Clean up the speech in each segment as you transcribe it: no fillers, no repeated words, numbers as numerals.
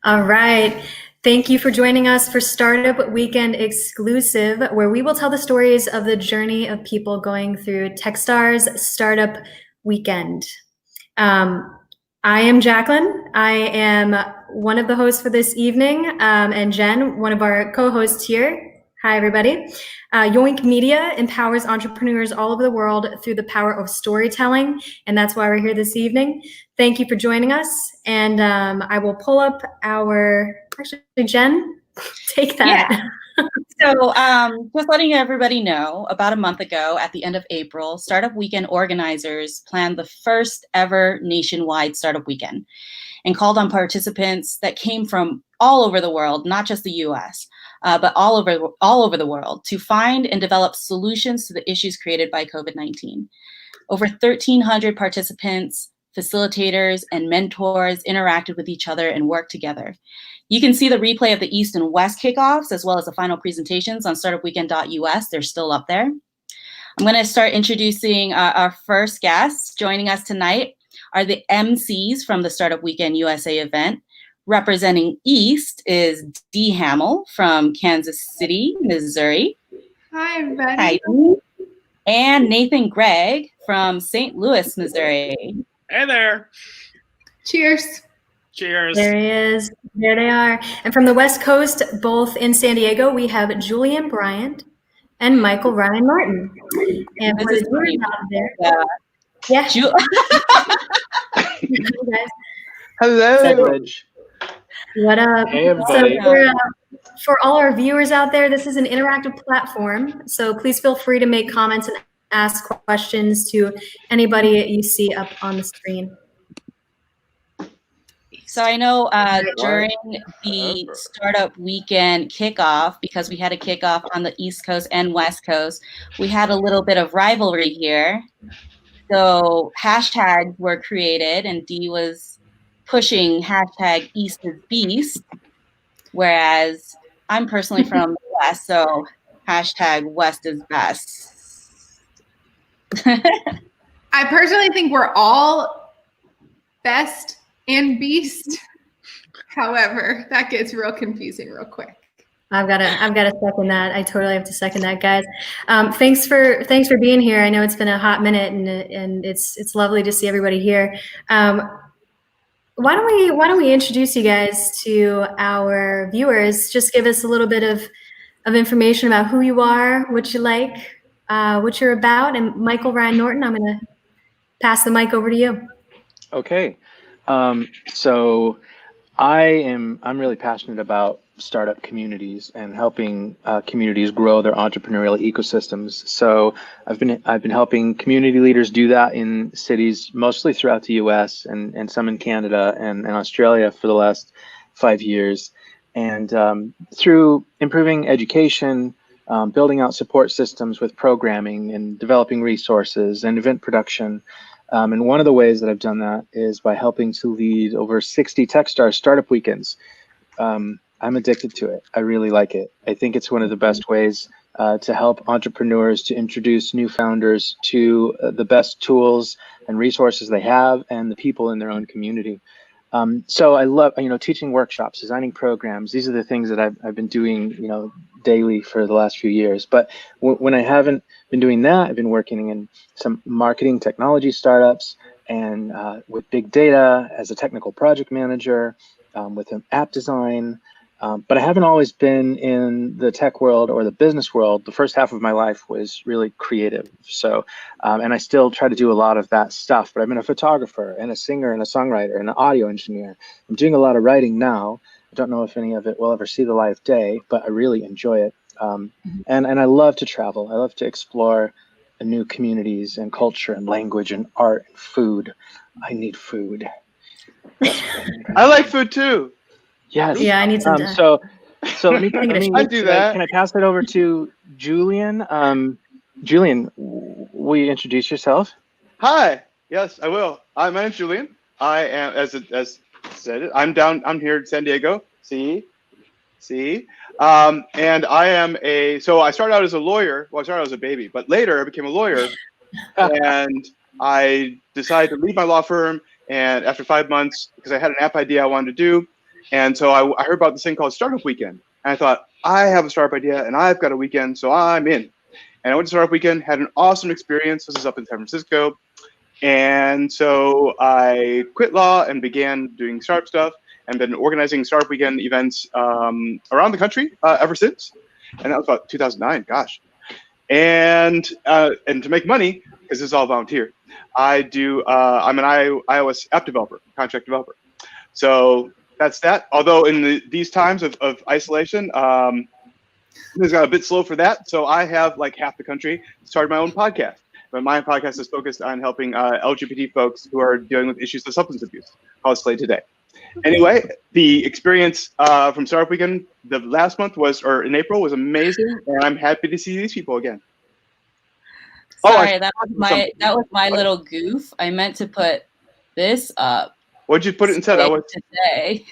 All right. Thank you for joining us for Startup Weekend Exclusive, where we will tell the stories of the journey of people going through Techstars Startup Weekend. I am Jacqueline. I am one of the hosts for this evening, and Jen, one of our co-hosts here. Hi, everybody. Yoink Media empowers entrepreneurs all over the world through the power of storytelling, and that's why we're here this evening. Thank you for joining us, and I will pull up actually, Jen, take that. Yeah. So just letting everybody know, about a month ago at the end of April, Startup Weekend organizers planned the first ever nationwide Startup Weekend and called on participants that came from all over the world, not just the US, but all over the world, to find and develop solutions to the issues created by COVID-19. Over 1,300 participants, facilitators, and mentors interacted with each other and worked together. You can see the replay of the East and West kickoffs, as well as the final presentations on startupweekend.us. They're still up there. I'm going to start introducing our first guests. Joining us tonight are the Emcees from the Startup Weekend USA event. Representing East is Dee Hamill from Kansas City, Missouri. Hi, everybody. Hi. And Nathan Gregg from St. Louis, Missouri. Hey there. Cheers. Cheers. There he is. There they are. And from the West Coast, both in San Diego, we have Julian, Bryant, and Michael Ryan Norton. And for the viewers out there, Hello. What up? Hey, everybody. So for all our viewers out there, this is an interactive platform. So please feel free to make comments and ask questions to anybody you see up on the screen. So I know during the Startup Weekend kickoff, because we had a kickoff on the East Coast and West Coast, we had a little bit of rivalry here. So hashtags were created, and Dee was pushing hashtag East is Beast, whereas I'm personally from the West, so hashtag West is Best. I personally think we're all best and beast. However, that gets real confusing real quick. I've got to second that. I totally have to second that, guys. Thanks for being here. I know it's been a hot minute, and it's lovely to see everybody here. Why don't we introduce you guys to our viewers? Just give us a little bit of information about who you are, what you like, what you're about. And Michael Ryan Norton, I'm going to pass the mic over to you. Okay. So I'm really passionate about startup communities and helping communities grow their entrepreneurial ecosystems. So I've been helping community leaders do that in cities mostly throughout the US and some in Canada and Australia for the last 5 years. And through improving education, building out support systems with programming and developing resources and event production. And one of the ways that I've done that is by helping to lead over 60 Techstars startup weekends. I'm addicted to it. I really like it. I think it's one of the best ways to help entrepreneurs to introduce new founders to the best tools and resources they have and the people in their own community. So I love, teaching workshops, designing programs. These are the things that I've been doing, daily for the last few years. But when I haven't been doing that, I've been working in some marketing technology startups and with big data as a technical project manager, with an app design. But I haven't always been in the tech world or the business world. The first half of my life was really creative. So, and I still try to do a lot of that stuff, but I've been a photographer and a singer and a songwriter and an audio engineer. I'm doing a lot of writing now. I don't know if any of it will ever see the light of day, but I really enjoy it. And I love to travel. I love to explore new communities and culture and language and art and food. I need food. I like food too. Yes. Yeah, I need some. So let me I do that. Can I pass it over to Julian? Julian, will you introduce yourself? Hi. Yes, I will. My name's Julian. I am, as said, I'm here in San Diego. See. And I am so I started out as a lawyer. Well, I started out as a baby, but later I became a lawyer, and I decided to leave my law firm. And after 5 months, because I had an app idea I wanted to do, And so I heard about this thing called Startup Weekend. And I thought, I have a startup idea and I've got a weekend, so I'm in. And I went to Startup Weekend, had an awesome experience. This is up in San Francisco. And so I quit law and began doing startup stuff and been organizing Startup Weekend events around the country ever since. And that was about 2009, gosh. And to make money, because this is all volunteer, I'm an iOS app developer, contract developer. So that's that. Although in these times of isolation, things got a bit slow for that. So I have like half the country started my own podcast. But my podcast is focused on helping LGBT folks who are dealing with issues of substance abuse, called Slay Today. Anyway, the experience from Startup Weekend the last month in April was amazing, and I'm happy to see these people again. Sorry, that was my little goof. I meant to put this up. What'd you put it instead? Today.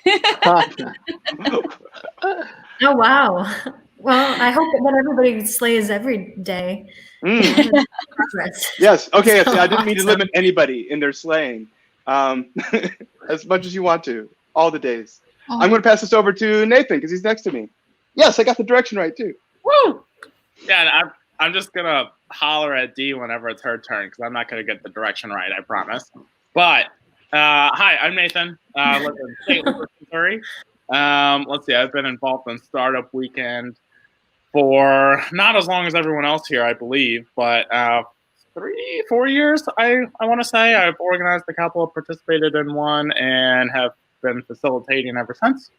Oh, wow. Well, I hope that everybody slays every day. Yes. Okay. So I didn't mean to limit anybody in their slaying. As much as you want to, all the days. Oh. I'm going to pass this over to Nathan because he's next to me. Yes, I got the direction right too. Woo! Yeah, I'm just gonna holler at Dee whenever it's her turn because I'm not gonna get the direction right, I promise. But hi, I'm Nathan. I live in St. Louis, Missouri. Let's see, I've been involved in Startup Weekend for not as long as everyone else here, I believe, but 3-4 years, I want to say. I've organized a couple, participated in one, and have been facilitating ever since.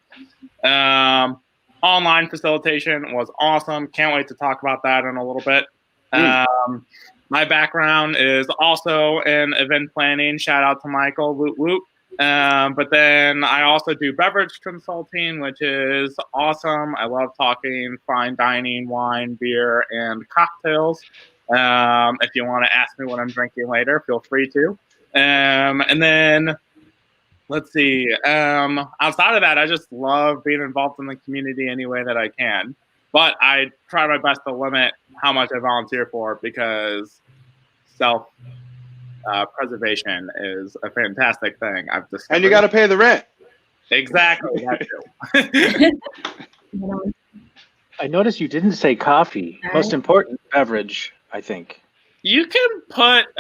Online facilitation was awesome. Can't wait to talk about that in a little bit. My background is also in event planning. Shout out to Michael, woot woot. But then I also do beverage consulting, which is awesome. I love talking fine dining, wine, beer, and cocktails. If you want to ask me what I'm drinking later, feel free to. And then, let's see. Outside of that, I just love being involved in the community any way that I can. But I try my best to limit how much I volunteer for because self-preservation is a fantastic thing. I've discovered. And you got to pay the rent. Exactly. That too. I noticed you didn't say coffee. Most important beverage, I think. You can put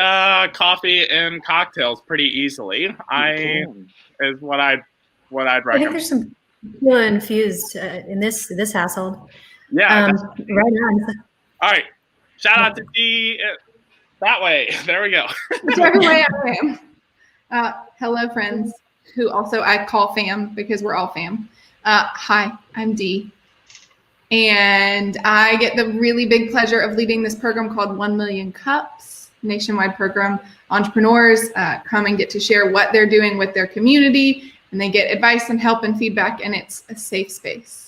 coffee in cocktails pretty easily. Is what I'd recommend. I think there's some tequila infused in this household. Yeah. Right on. All right. Shout out to Dee. That way. There we go. Whichever way I am. Hello, friends, who also I call fam because we're all fam. Hi, I'm Dee. And I get the really big pleasure of leading this program called 1 Million Cups, nationwide program. Entrepreneurs come and get to share what they're doing with their community, and they get advice and help and feedback, and it's a safe space.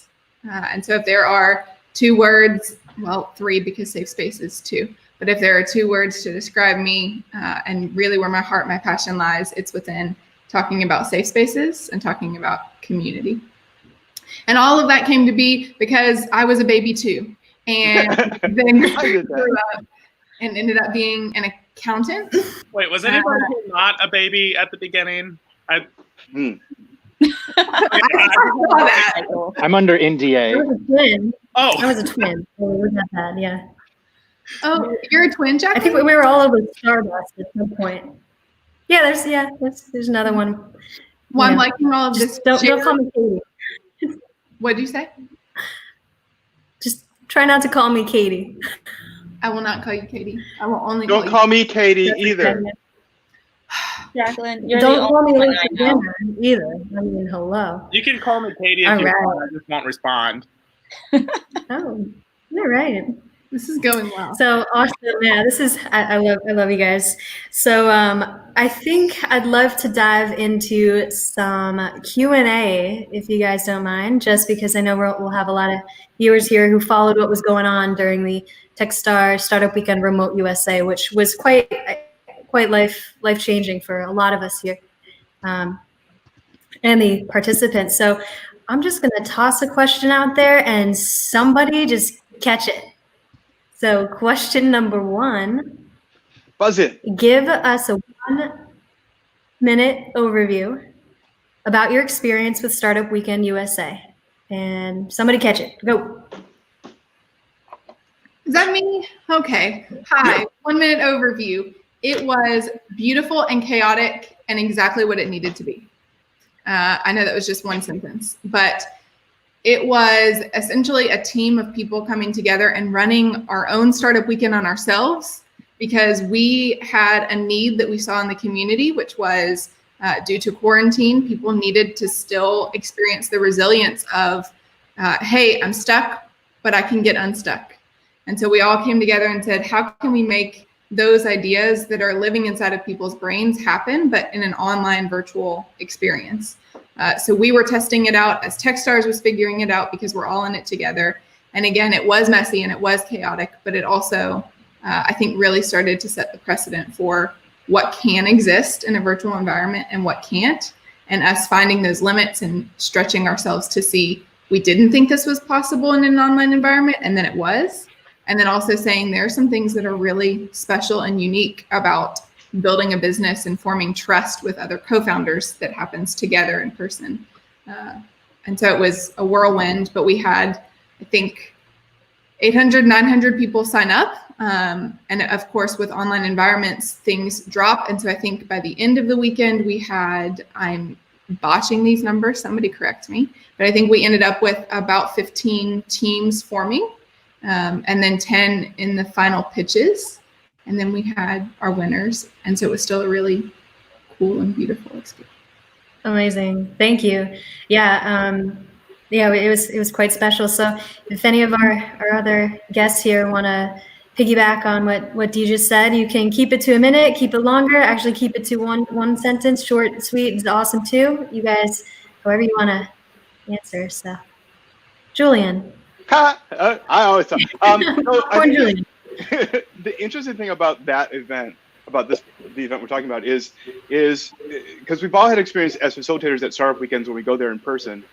And so if there are 2 words, well, 3 because safe space is 2, but if there are 2 words to describe me and really where my heart, my passion lies, it's within talking about safe spaces and talking about community. And all of that came to be because I was a baby too, and then grew up and ended up being an accountant. Wait, was anybody not a baby at the beginning? I'm under NDA. I was a twin. Oh, I was a twin. So it wasn't that bad, yeah. Oh, you're a twin, Jack? I think we were all over Stardust at some point. Yeah, there's another one. Well, I'm liking all of this. Don't call me Katie. What'd you say? Just try not to call me Katie. I will not call you Katie. I will only Don't call me Katie either. Jacqueline, you're Don't the call me only late one for dinner either. I mean, hello. you can call me Katie if All you right. want. I just won't respond. Oh, all right. This is going well. So awesome. Yeah, this is, I love you guys. So I think I'd love to dive into some Q&A if you guys don't mind, just because I know we'll have a lot of viewers here who followed what was going on during the Techstar Startup Weekend Remote USA, which was quite life-changing for a lot of us here and the participants. So I'm just going to toss a question out there and somebody just catch it. So question number 1. Buzz it. Give us a 1-minute overview about your experience with Startup Weekend USA. And somebody catch it. Go. Is that me? Okay. Hi. 1 minute overview. It was beautiful and chaotic and exactly what it needed to be. I know that was just one sentence, but it was essentially a team of people coming together and running our own startup weekend on ourselves because we had a need that we saw in the community, which was due to quarantine, people needed to still experience the resilience of, hey, I'm stuck, but I can get unstuck. And so we all came together and said, how can we make those ideas that are living inside of people's brains happen, but in an online virtual experience? So we were testing it out as Techstars was figuring it out because we're all in it together. And again, it was messy and it was chaotic, but it also, I think, really started to set the precedent for what can exist in a virtual environment and what can't, and us finding those limits and stretching ourselves to see we didn't think this was possible in an online environment, and then it was. And then also saying there are some things that are really special and unique about building a business and forming trust with other co-founders that happens together in person. And so it was a whirlwind, but we had, I think, 800, 900 people sign up. And of course, with online environments, things drop. And so I think by the end of the weekend, we had, I'm botching these numbers, somebody correct me, but I think we ended up with about 15 teams forming, and then 10 in the final pitches. And then we had our winners. And so it was still a really cool and beautiful experience. Amazing. Thank you. Yeah. Yeah, it was quite special. So if any of our other guests here want to piggyback on what Dee just said, you can keep it to a minute, keep it longer, actually keep it to one sentence, short and sweet is awesome too. You guys, however you want to answer. So Julian. I always talk. Poor Julian. The interesting thing about that event, about the event we're talking about, is because we've all had experience as facilitators at startup weekends when we go there in person,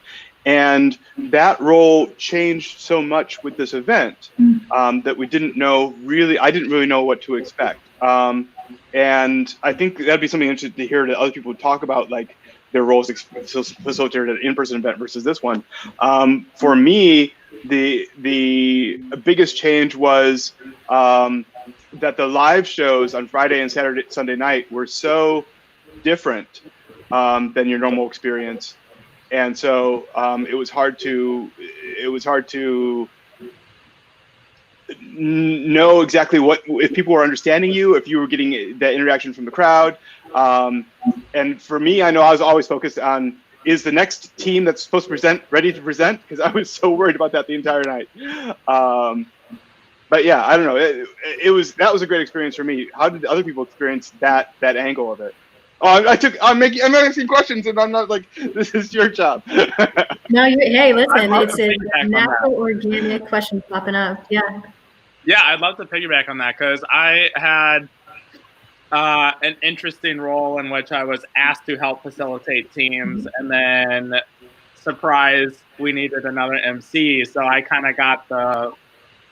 and that role changed so much with this event that we didn't know really. I didn't really know what to expect, and I think that'd be something interesting to hear that other people talk about, like their roles facilitated at an in-person event versus this one. For me, the biggest change was that the live shows on Friday and Sunday night were so different than your normal experience, and so it was hard to know exactly if people were understanding you, if you were getting that interaction from the crowd. And for me, I know I was always focused on, is the next team that's supposed to present ready to present? Because I was so worried about that the entire night. But yeah, I don't know. That was a great experience for me. How did other people experience that angle of it? Oh, I'm asking questions, and I'm not like, this is your job. No, hey, listen, it's a natural, organic question popping up. Yeah. Yeah, I'd love to piggyback on that because I had an interesting role in which I was asked to help facilitate teams, and then surprise, we needed another MC. So I kind of got the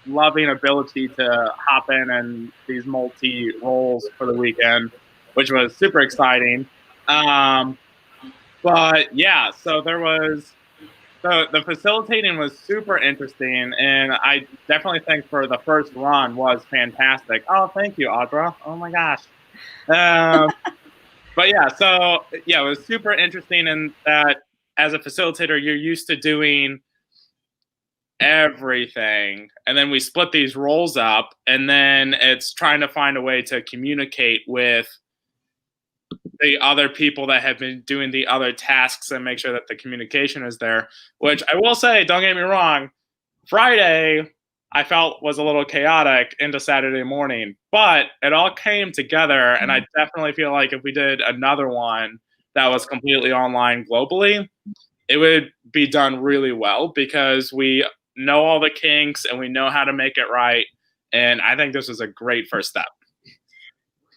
loving ability to hop in these multi roles for the weekend, which was super exciting. But yeah, so there was the facilitating was super interesting, and I definitely think for the first run was fantastic. Oh, thank you, Audra. Oh my gosh. But yeah, so yeah, it was super interesting in that as a facilitator, you're used to doing everything, and then we split these roles up, and then it's trying to find a way to communicate with the other people that have been doing the other tasks and make sure that the communication is there, which I will say, don't get me wrong, Friday I felt was a little chaotic into Saturday morning, but it all came together, and I definitely feel like if we did another one that was completely online globally, it would be done really well because we know all the kinks and we know how to make it right, and I think this was a great first step.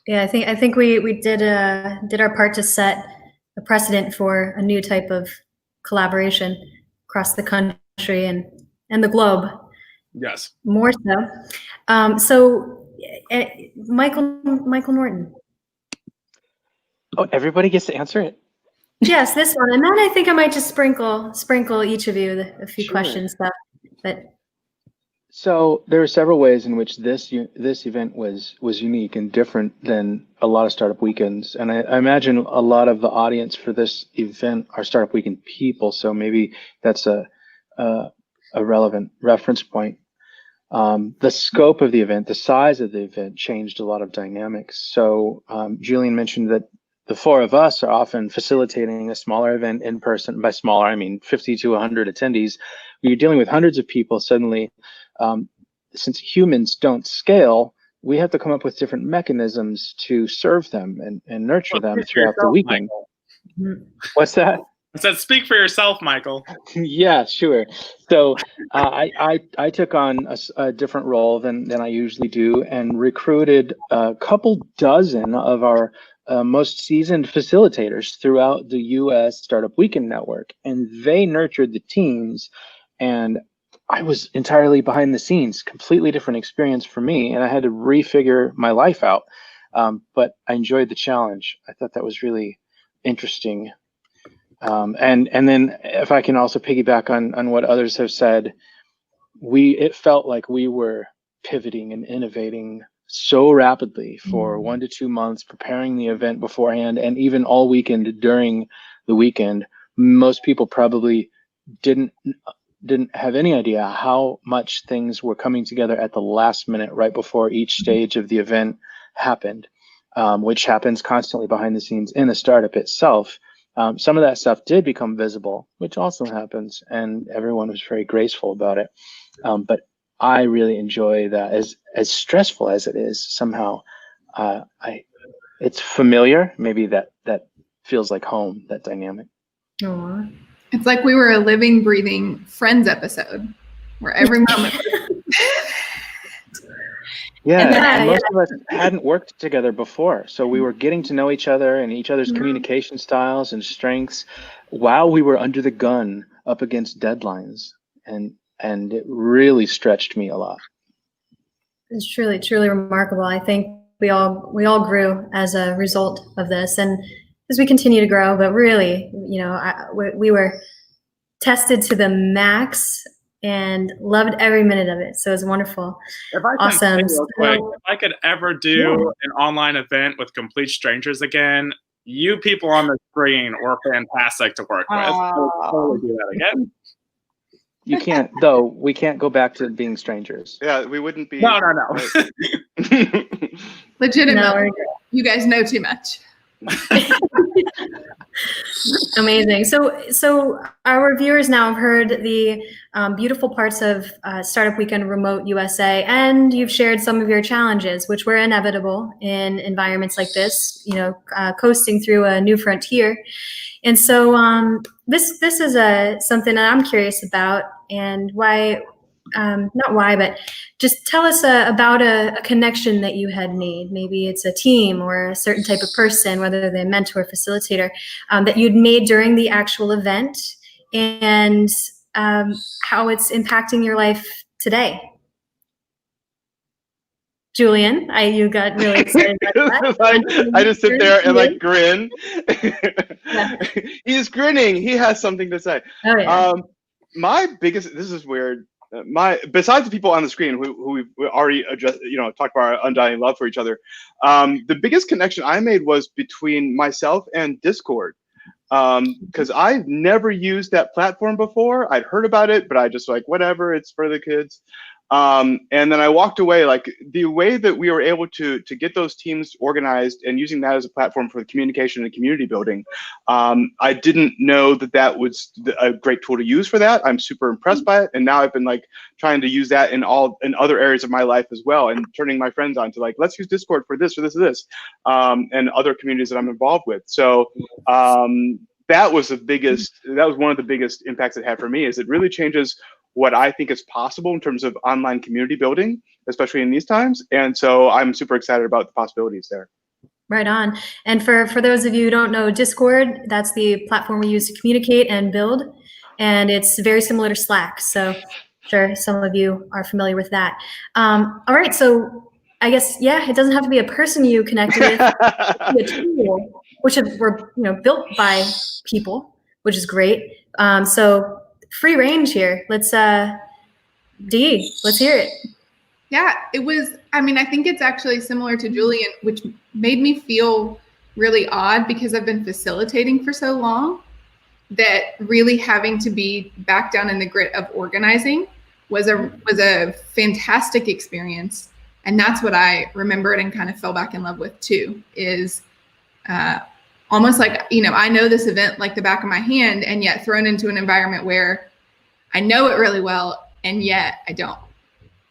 Yeah, I think we did our part to set a precedent for a new type of collaboration across the country and the globe. Yes. More so. So, Michael Norton. Oh, everybody gets to answer it? Yes, this one. And then I think I might just sprinkle each of you a few Sure. questions stuff. But So there are several ways in which this event was unique and different than a lot of startup weekends, and I imagine a lot of the audience for this event are startup weekend people. So maybe that's a relevant reference point. The scope of the event, the size of the event changed a lot of dynamics. So Julian mentioned that the four of us are often facilitating a smaller event in person. By smaller, I mean 50 to 100 attendees. When you're dealing with hundreds of people, suddenly, since humans don't scale, we have to come up with different mechanisms to serve them and nurture them throughout the weekend. Michael. What's that? I said, speak for yourself, Michael. Yeah, sure. So I took on a different role than I usually do and recruited a couple dozen of our most seasoned facilitators throughout the U.S. Startup Weekend Network, and they nurtured the teams, and I was entirely behind the scenes, completely different experience for me, and I had to refigure my life out. But I enjoyed the challenge. I thought that was really interesting. And then if I can also piggyback on what others have said, it felt like we were pivoting and innovating so rapidly for 1 to 2 months, preparing the event beforehand, and even all weekend during the weekend. Most people probably didn't have any idea how much things were coming together at the last minute, right before each stage of the event happened, which happens constantly behind the scenes in the startup itself. Some of that stuff did become visible, which also happens, and everyone was very graceful about it. But I really enjoy that. As stressful as it is, somehow, it's familiar. Maybe that feels like home. That dynamic. Aww. It's like we were a living, breathing Friends episode, where every moment. Yeah, and most of us hadn't worked together before, so we were getting to know each other and each other's communication styles and strengths while we were under the gun up against deadlines, and it really stretched me a lot. It's truly remarkable. I think we all grew as a result of this, and as we continue to grow, but really, we were tested to the max and loved every minute of it. So it was wonderful. If I can Awesome. say real quick, if I could ever do an online event with complete strangers again, you people on the screen were fantastic to work with. I'll totally do that again. You can't, though. We can't go back to being strangers. Yeah, we wouldn't be. No. Legitimately, you guys know too much. Amazing. So our viewers now have heard the beautiful parts of Startup Weekend Remote USA, and you've shared some of your challenges, which were inevitable in environments like this, coasting through a new frontier. And so this is something that I'm curious about, and why, not why, but just tell us about a connection that you had made. Maybe it's a team or a certain type of person, whether they're a mentor, facilitator, that you'd made during the actual event, and how it's impacting your life today. Julian, you got really excited about that. I just sit there and grin. Yeah. He's grinning. He has something to say. Oh, yeah. This is weird. Besides the people on the screen who we've already addressed, talked about our undying love for each other, the biggest connection I made was between myself and Discord, because I've never used that platform before. I'd heard about it, but I just whatever, it's for the kids. And then I walked away. The way that we were able to get those teams organized and using that as a platform for communication and community building, I didn't know that was a great tool to use for that. I'm super impressed by it, and now I've been trying to use that in other areas of my life as well, and turning my friends on to let's use Discord for this or this or this, and other communities that I'm involved with. So that was one of the biggest impacts it had for me. Is it really changes what I think is possible in terms of online community building, especially in these times. And so I'm super excited about the possibilities there. Right on. And for those of you who don't know Discord, that's the platform we use to communicate and build. And it's very similar to Slack. So I'm sure some of you are familiar with that. All right. So I guess, it doesn't have to be a person you connected with. It could be a tool. were built by people, which is great. So free range here. Let's Dee, let's hear it. Yeah, it was. I mean, I think it's actually similar to Julian, which made me feel really odd because I've been facilitating for so long that really having to be back down in the grit of organizing was a fantastic experience. And that's what I remembered and kind of fell back in love with too, is almost like, I know this event like the back of my hand, and yet thrown into an environment where I know it really well, and yet I don't,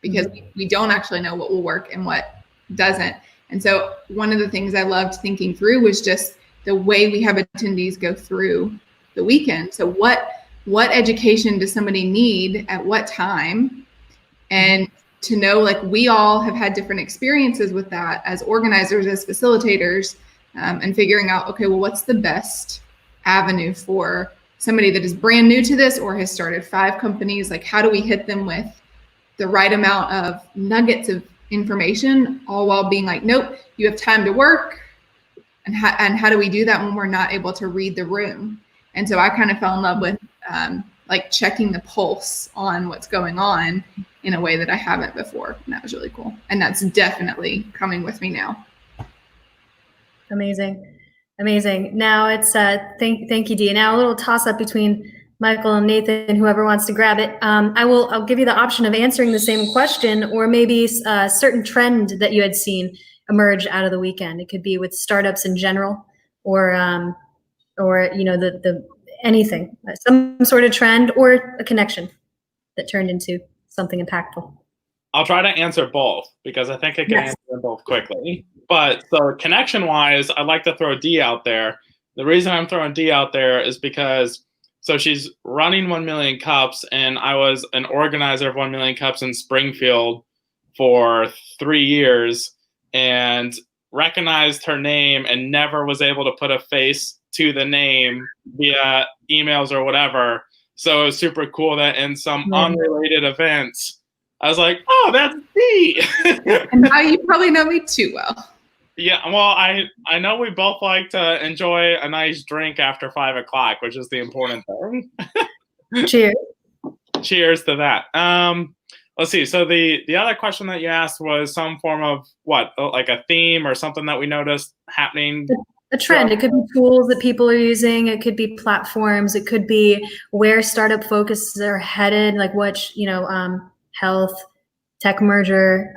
because we don't actually know what will work and what doesn't. And so one of the things I loved thinking through was just the way we have attendees go through the weekend. So what education does somebody need at what time? And to know, like, we all have had different experiences with that as organizers, as facilitators, and figuring out, okay, well, what's the best avenue for somebody that is brand new to this or has started 5 companies? Like, how do we hit them with the right amount of nuggets of information, all while being like, nope, you have time to work. And how do we do that when we're not able to read the room? And so I kind of fell in love with like checking the pulse on what's going on in a way that I haven't before. And that was really cool. And that's definitely coming with me now. Amazing. Now it's thank you, Dee. Now a little toss up between Michael and Nathan, whoever wants to grab it. I'll give you the option of answering the same question, or maybe a certain trend that you had seen emerge out of the weekend. It could be with startups in general, or the anything, some sort of trend or a connection that turned into something impactful. I'll try to answer both because I think I can answer them both quickly. But so connection-wise, I'd like to throw Dee out there. The reason I'm throwing Dee out there is because she's running 1 Million Cups, and I was an organizer of 1 Million Cups in Springfield for 3 years and recognized her name and never was able to put a face to the name via emails or whatever. So it was super cool that in some unrelated events, I was like, oh, that's Dee. And now you probably know me too well. Yeah, well, I know we both like to enjoy a nice drink after 5 o'clock, which is the important thing. Cheers. Cheers to that. Let's see. So the other question that you asked was some form of what, like a theme or something that we noticed happening. A trend. It could be tools that people are using. It could be platforms. It could be where startup focuses are headed, like health, tech merger,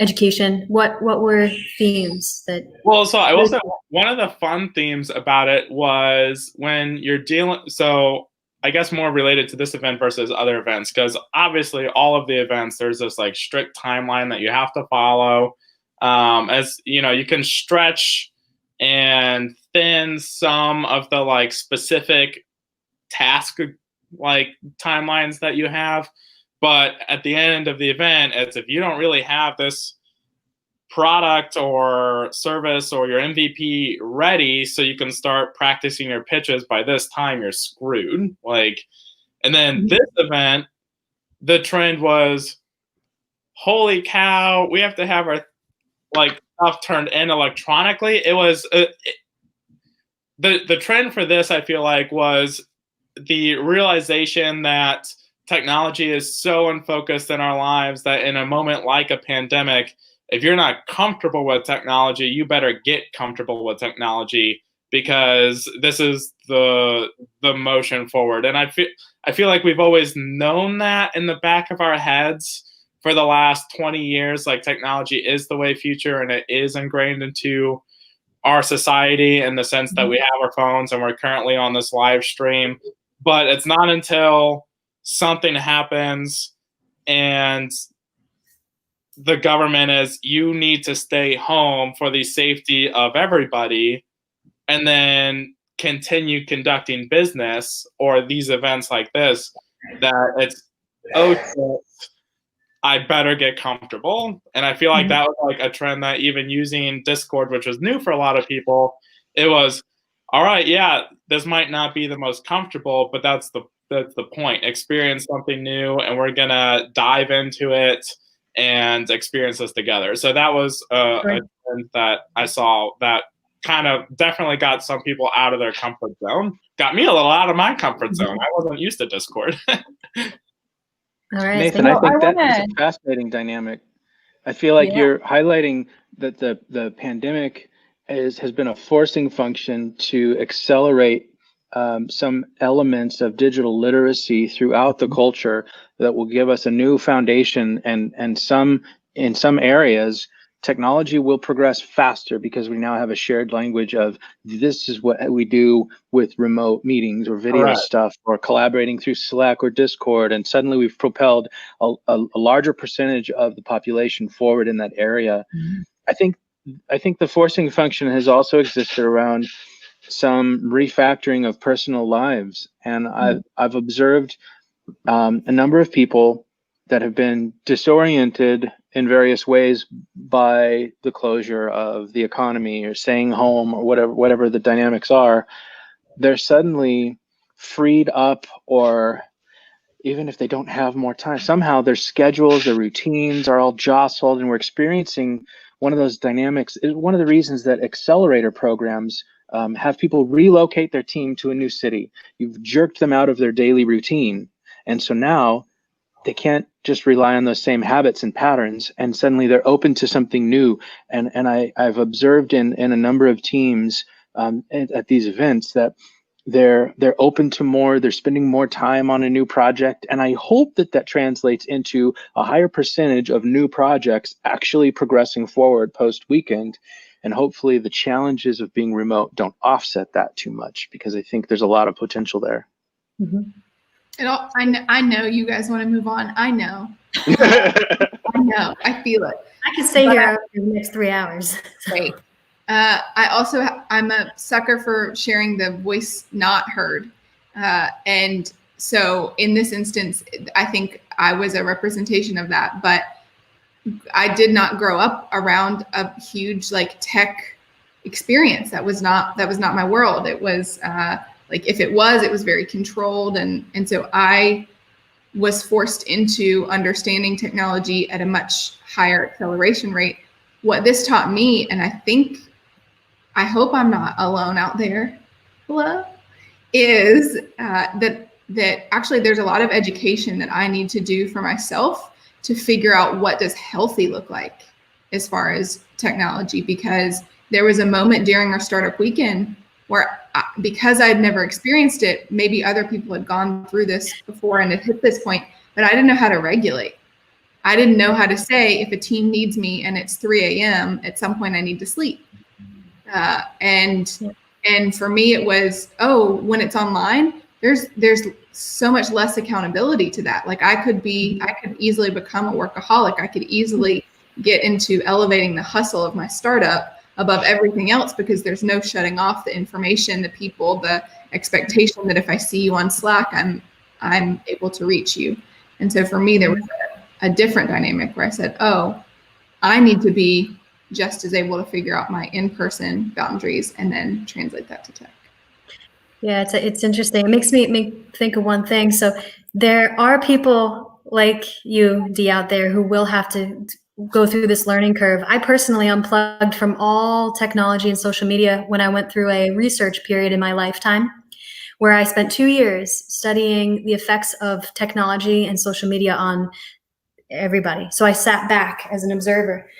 education. What were themes that? Well, so I will say one of the fun themes about it was when you're dealing. So I guess more related to this event versus other events, because obviously all of the events, there's this like strict timeline that you have to follow. As you can stretch and thin some of the like specific task like timelines that you have. But at the end of the event, it's if you don't really have this product or service or your MVP ready so you can start practicing your pitches by this time, you're screwed. And then this event, the trend was, holy cow, we have to have our stuff turned in electronically. It was the trend for this, I feel like, was the realization that technology is so unfocused in our lives that in a moment like a pandemic, if you're not comfortable with technology, you better get comfortable with technology, because this is the motion forward. And I feel like we've always known that in the back of our heads for the last 20 years, like technology is the way future, and it is ingrained into our society in the sense that we have our phones and we're currently on this live stream. But it's not until something happens and the government is, you need to stay home for the safety of everybody, and then continue conducting business or these events like this, that it's, oh shit, I better get comfortable. And I feel like that was like a trend that even using Discord, which was new for a lot of people, it was, all right, yeah, this might not be the most comfortable, but that's the point. Experience something new, and we're gonna dive into it and experience this together. So that was a trend that I saw that kind of definitely got some people out of their comfort zone. Got me a little out of my comfort zone. I wasn't used to Discord. All right. Nathan, I think that wanna- is a fascinating dynamic. I feel like Yeah. you're highlighting that the pandemic has been a forcing function to accelerate some elements of digital literacy throughout the culture that will give us a new foundation, and in some areas technology will progress faster because we now have a shared language of this is what we do with remote meetings or video Correct. stuff or collaborating through Slack or Discord, and suddenly we've propelled a larger percentage of the population forward in that area. I think the forcing function has also existed around some refactoring of personal lives, and I've observed a number of people that have been disoriented in various ways by the closure of the economy or staying home or whatever the dynamics are. They're suddenly freed up, or even if they don't have more time, somehow their schedules, their routines are all jostled, and we're experiencing one of those dynamics. One of the reasons that accelerator programs have people relocate their team to a new city. You've jerked them out of their daily routine. And so now they can't just rely on those same habits and patterns, and suddenly they're open to something new. And I've observed in a number of teams at these events that they're open to more, they're spending more time on a new project. And I hope that translates into a higher percentage of new projects actually progressing forward post-weekend. And hopefully the challenges of being remote don't offset that too much, because I think there's a lot of potential there. Mm-hmm. I know you guys want to move on. I know. I know. I feel it. I could stay here for the next 3 hours. Great. I'm a sucker for sharing the voice not heard. And so in this instance, I think I was a representation of that, but I did not grow up around a huge like tech experience. That was not my world. It was like, if it was very controlled. And so I was forced into understanding technology at a much higher acceleration rate. What this taught me, and I hope I'm not alone out there, hello, is that actually there's a lot of education that I need to do for myself to figure out what does healthy look like as far as technology. Because there was a moment during our startup weekend where because I'd never experienced it, maybe other people had gone through this before and had hit this point, but I didn't know how to regulate. I didn't know how to say, if a team needs me and it's 3 a.m., at some point I need to sleep. And for me, it was, when it's online, there's so much less accountability to that. Like I could easily become a workaholic. I could easily get into elevating the hustle of my startup above everything else, because there's no shutting off the information, the people, the expectation that if I see you on Slack, I'm able to reach you. And so for me, there was a different dynamic where I said, I need to be just as able to figure out my in-person boundaries and then translate that to tech. Yeah, it's interesting. It makes me think of one thing. So there are people like you, Dee, out there who will have to go through this learning curve. I personally unplugged from all technology and social media when I went through a research period in my lifetime, where I spent 2 years studying the effects of technology and social media on everybody. So I sat back as an observer.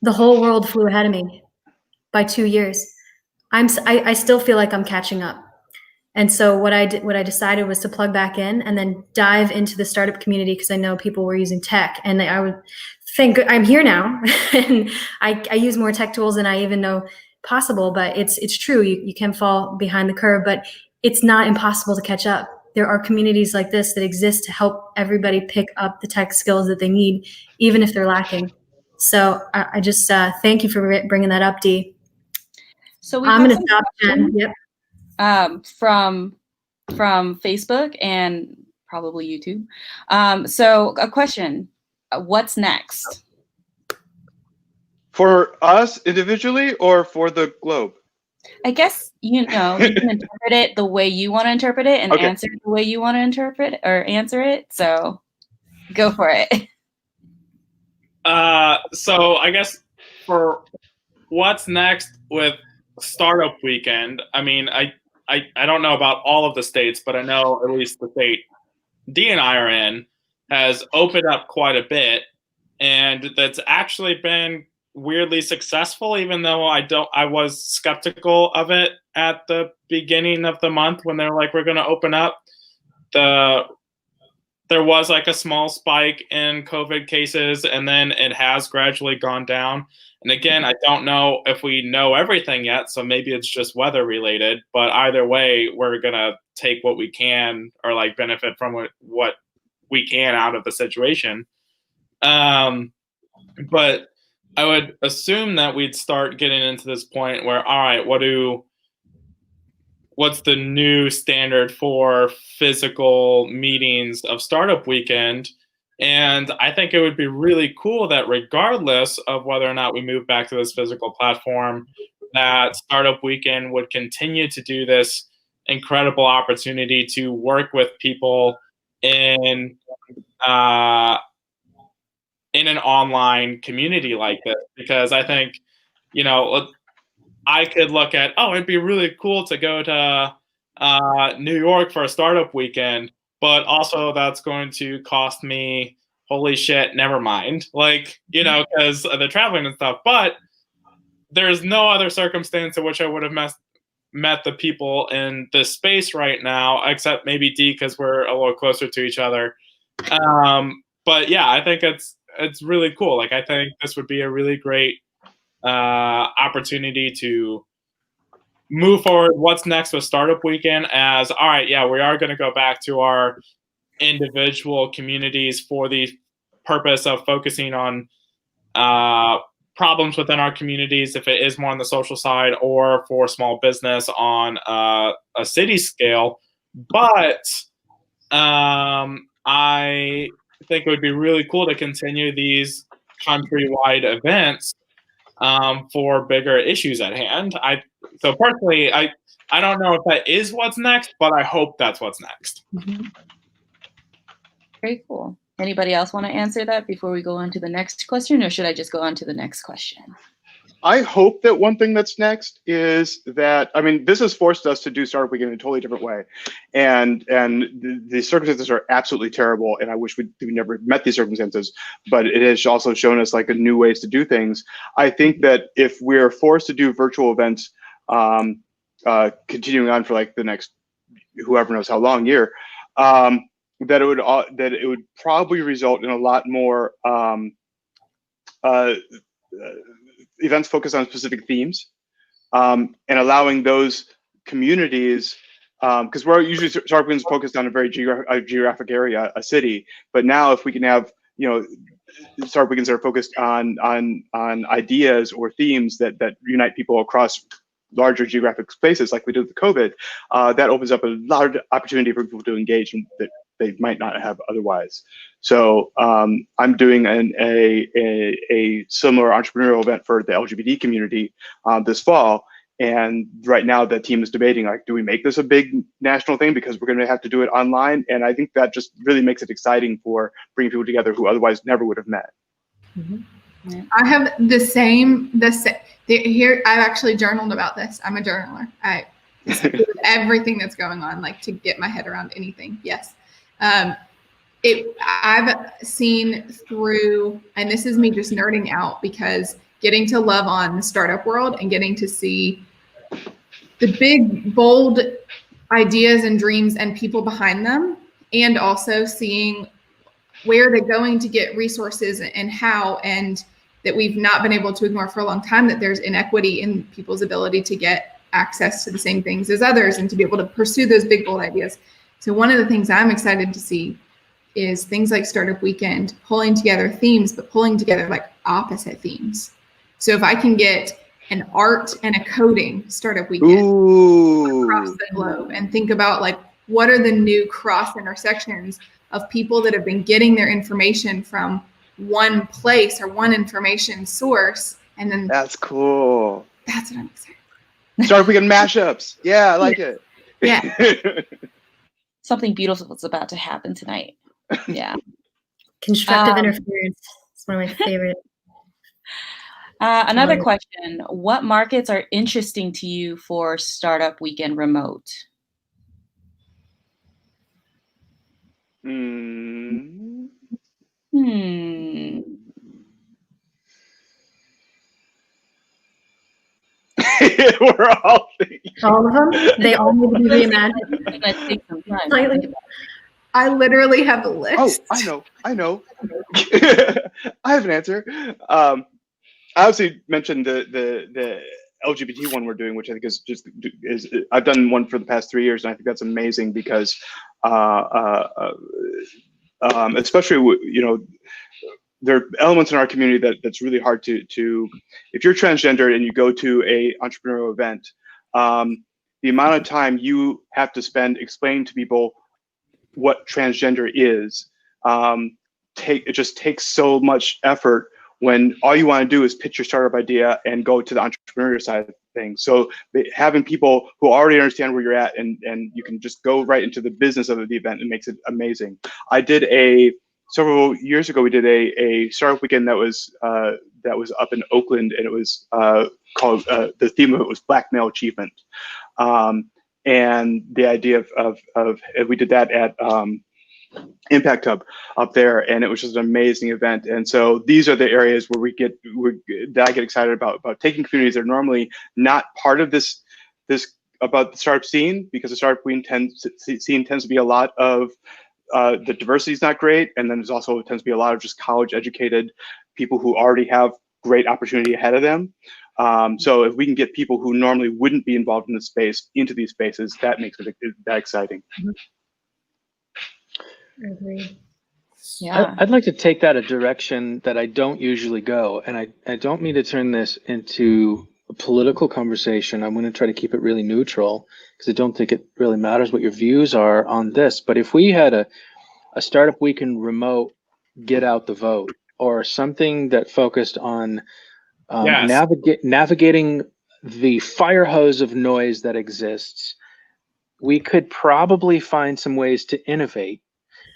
The whole world flew ahead of me by 2 years. I still feel like I'm catching up. And so what I decided was to plug back in and then dive into the startup community, because I know people were using tech, and I would think I'm here now and I use more tech tools than I even know possible, but it's true. You can fall behind the curve, but it's not impossible to catch up. There are communities like this that exist to help everybody pick up the tech skills that they need, even if they're lacking. So I just thank you for bringing that up, Dee. So I'm going to stop, Jen. Yep. From Facebook and probably YouTube. So a question, what's next? For us individually or for the globe? I guess, you can interpret it the way you want to interpret it and answer it the way you want to interpret or answer it. So go for it. So I guess for what's next with Startup Weekend? I mean, I don't know about all of the states, but I know at least the state Dee and I are in has opened up quite a bit, and that's actually been weirdly successful, even though I was skeptical of it at the beginning of the month when they're like, we're going to open up. There was like a small spike in COVID cases, and then it has gradually gone down. And again, I don't know if we know everything yet, so maybe it's just weather related. But either way, we're gonna take what we can, or like benefit from what we can out of the situation. But I would assume that we'd start getting into this point where, all right, what's the new standard for physical meetings of Startup Weekend? And I think it would be really cool that regardless of whether or not we move back to this physical platform, that Startup Weekend would continue to do this incredible opportunity to work with people in an online community like this. Because I think, I could look at, it'd be really cool to go to New York for a Startup Weekend, but also that's going to cost me, holy shit, never mind. Like, because of the traveling and stuff. But there's no other circumstance in which I would have met the people in this space right now, except maybe D, because we're a little closer to each other. But yeah, I think it's really cool. Like, I think this would be a really great opportunity to move forward. What's next with Startup Weekend as, all right, yeah, we are going to go back to our individual communities for the purpose of focusing on problems within our communities, if it is more on the social side, or for small business on a city scale. But I think it would be really cool to continue these countrywide events for bigger issues at hand. So personally, I don't know if that is what's next, but I hope that's what's next. Mm-hmm. Very cool. Anybody else want to answer that before we go on to the next question, or should I just go on to the next question? I hope that one thing that's next is that, this has forced us to do Startup Weekend in a totally different way. And the circumstances are absolutely terrible, and I wish we never met these circumstances, but it has also shown us like a new ways to do things. I think that if we're forced to do virtual events, continuing on for like the next, whoever knows how long year, that it would probably result in a lot more events focused on specific themes, and allowing those communities, because we're usually Startup Weekend is focused on a very geographic area, a city. But now, if we can have Startup Weekends that are focused on ideas or themes that unite people across larger geographic spaces, like we did with COVID, that opens up a large opportunity for people to engage in that they might not have otherwise. So I'm doing a similar entrepreneurial event for the LGBT community this fall. And right now the team is debating, like, do we make this a big national thing because we're going to have to do it online? And I think that just really makes it exciting for bringing people together who otherwise never would have met. Mm-hmm. Yeah. I have the same here. I've actually journaled about this. I'm a journaler. I with everything that's going on, like to get my head around anything. Yes. I've seen through, and this is me just nerding out, because getting to love on the startup world and getting to see the big, bold ideas and dreams and people behind them, and also seeing where they're going to get resources and how, and that we've not been able to ignore for a long time, that there's inequity in people's ability to get access to the same things as others and to be able to pursue those big, bold ideas. So one of the things I'm excited to see is things like Startup Weekend pulling together themes, but pulling together like opposite themes. So if I can get an art and a coding Startup Weekend across the globe, and think about like, what are the new cross intersections of people that have been getting their information from one place or one information source, and then that's cool. That's what I'm excited. Startup Weekend mashups. Yeah, I like it. Yeah. Something beautiful is about to happen tonight. Yeah. Constructive interference. It's one of my favorite. Another question. What markets are interesting to you for Startup Weekend Remote? Hmm. We're all thinking. All of them? They all need to be reimagined. It's gonna take some time. Slightly. I literally have a list. Oh, I know. I have an answer. I obviously mentioned the LGBT one we're doing, which I think is I've done one for the past 3 years, and I think that's amazing because, especially there are elements in our community that's really hard to if you're transgender and you go to a entrepreneurial event, the amount of time you have to spend explaining to people what transgender is, it just takes so much effort when all you want to do is pitch your startup idea and go to the entrepreneurial side of things. So having people who already understand where you're at and you can just go right into the business of the event, it makes it amazing. I did several years ago, we did a startup weekend that was up in Oakland, and it was called, the theme of it was Black Male Achievement. And the idea of we did that at Impact Hub up there, and it was just an amazing event. And so these are the areas where that I get excited about taking communities that are normally not part of this about the startup scene, because the startup scene tends to be a lot of the diversity is not great, and then there's also tends to be a lot of just college educated people who already have great opportunity ahead of them. So if we can get people who normally wouldn't be involved in this space into these spaces, that makes it that exciting. I agree. Yeah. I'd like to take that a direction that I don't usually go, and I don't mean to turn this into a political conversation. I'm going to try to keep it really neutral because I don't think it really matters what your views are on this. But if we had a Startup Weekend Remote Get Out the Vote, or something that focused on navigating the fire hose of noise that exists, we could probably find some ways to innovate.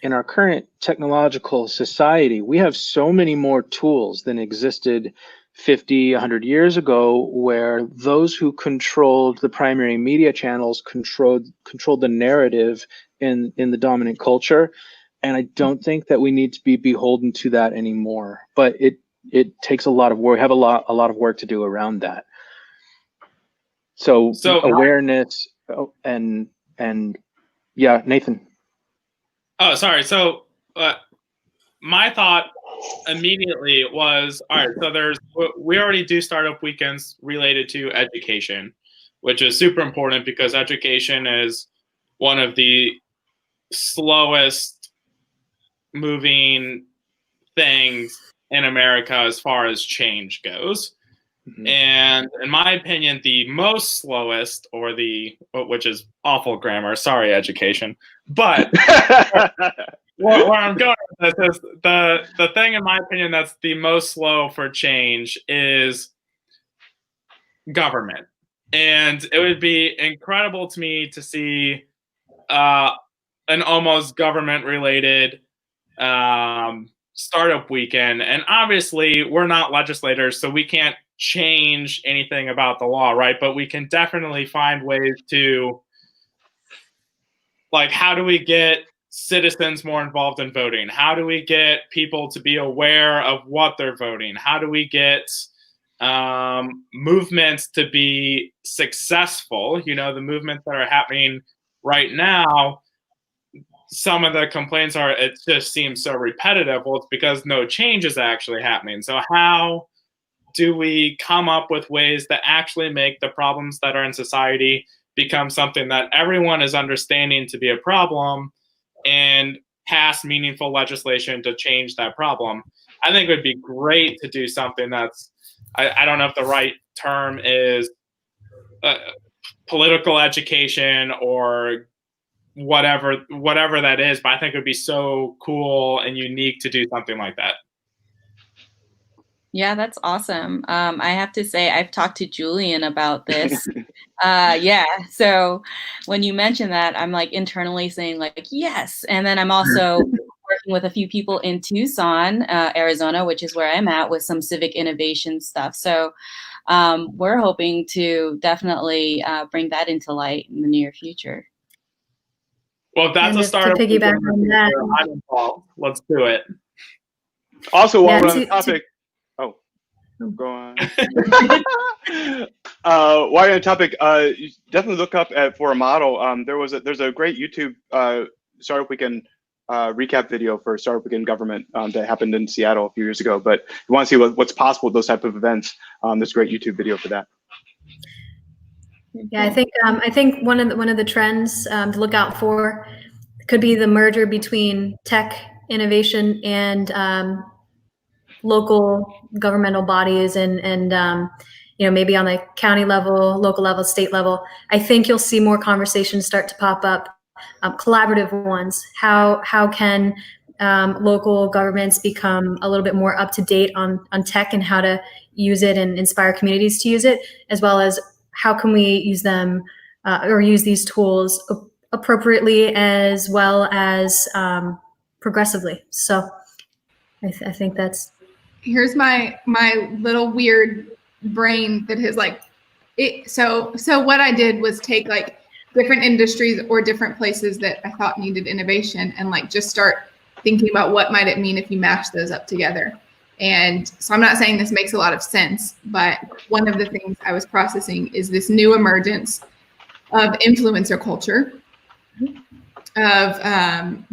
In our current technological society, we have so many more tools than existed 50, 100 years ago, where those who controlled the primary media channels controlled the narrative in the dominant culture. And I don't think that we need to be beholden to that anymore. But it takes a lot of work. We have a lot of work to do around that. So awareness and yeah, Nathan. Oh, sorry. So my thought immediately was, all right, so we already do startup weekends related to education, which is super important because education is one of the slowest moving things in America as far as change goes. Mm-hmm. And in my opinion, the most slowest, which is awful grammar, sorry, education, but where I'm going with this is the thing, in my opinion, that's the most slow for change is government. And it would be incredible to me to see an almost government-related startup weekend. And obviously, we're not legislators, so we can't change anything about the law, right? But we can definitely find ways to, like, how do we get citizens more involved in voting? How do we get people to be aware of what they're voting? How do we get movements to be successful? You know, the movements that are happening right now, some of the complaints are it just seems so repetitive. Well, it's because no change is actually happening. So how do we come up with ways that actually make the problems that are in society become something that everyone is understanding to be a problem and pass meaningful legislation to change that problem? I think it would be great to do something that's, I don't know if the right term is political education or whatever that is, but I think it would be so cool and unique to do something like that. Yeah, that's awesome. I have to say, I've talked to Julian about this. Yeah, so when you mention that, I'm like internally saying like, yes. And then I'm also working working with a few people in Tucson, Arizona, which is where I'm at, with some civic innovation stuff. So we're hoping to definitely bring that into light in the near future. Well, if that's And a to startup, piggyback on that, I'm involved. Let's do it. Also, while Yeah, we're on the topic, go on. While you're on the topic, you definitely look up for a model. There's a great YouTube Startup Weekend recap video for Startup Weekend government that happened in Seattle a few years ago. But if you want to see what's possible with those type of events, there's a great YouTube video for that. yeah, I think one of the trends to look out for could be the merger between tech innovation and local governmental bodies and maybe on the county level, local level, state level. I think you'll see more conversations start to pop up, collaborative ones. How can local governments become a little bit more up to date on tech and how to use it and inspire communities to use it, as well as how can we use them or use these tools appropriately as well as progressively. So I think that's. Here's my little weird brain that has like it. So what I did was take like different industries or different places that I thought needed innovation and like just start thinking about what might it mean if you mash those up together. And so I'm not saying this makes a lot of sense, but one of the things I was processing is this new emergence of influencer culture, of